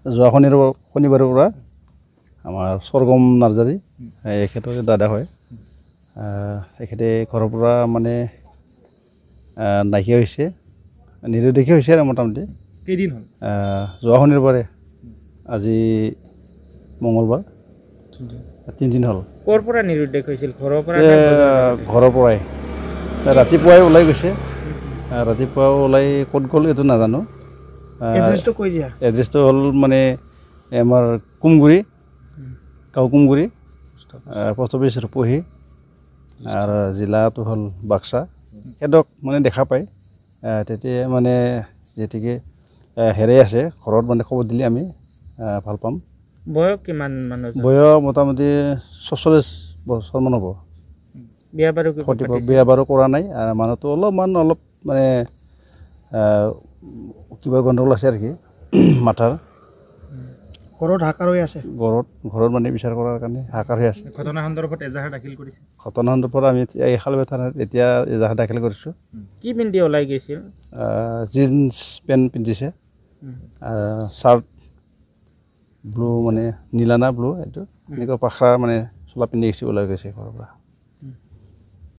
যোৱা শনিবাৰৰ পৰা আমাৰ স্বৰ্গম নাৰ্জাৰী এখেতৰে দাদা হয় এখেতে ঘৰৰ পৰা মানে নাইকিয়া হৈছে নিৰুদ্দেশী হৈছে আৰু মোটামুটি কেইদিন হ'ল যোৱা শনিবাৰে আজি মঙলবাৰ 3 দিন হ'ল ক'ৰ পৰা নিৰুদ্দেশ হৈছিল ঘৰৰ পৰা ঘৰৰ পৰাই ৰাতিপুৱাই ওলাই গৈছে ৰাতিপুৱা ওলাই ক'ত গ'ল এইটো নাজানো এড্ৰেছটো কৈ দিয়া এড্ৰেছটো হ'ল মানে আমাৰ কুমগুৰি গাঁও কুমগুৰি পোষ্ট অফিচ ৰূপহী আৰু জিলাটো হ'ল বাক্সা সিহঁতক মানে দেখা পায় তেতিয়া মানে যেতিকে হেৰাই আছে ঘৰত মানে খবৰ দিলে আমি ভাল পাম বয়স কিমান মানুহ বয়স মোটামুটি 46 বছৰমান হ'ব বিয়া বাৰু কৰা নাই আৰু মানুহটো অলপ মানে কিবা গণ্ডগোল আছে আৰু কি মাথাৰ ঘৰত হাকাৰ হৈ আছে ঘৰত মানে বিচাৰ কৰাৰ কাৰণে হাকাৰ হৈ আছে ঘটনা সন্দৰ্ভত এজাহাৰ দাখিল কৰিছে ঘটনা সন্দৰ্ভত আমি এই খালবে থানাত এতিয়া এজাহাৰ দাখিল কৰিছোঁ কি পিন্ধি ওলাই গৈছিল জিন্স পেণ্ট পিন্ধিছে চাৰ্ট ব্লু মানে নীলা না ব্লু এইটো এনেকুৱা পাখৰা মানে চোলা পিন্ধি গৈছে ওলাই গৈছে ঘৰৰ পৰা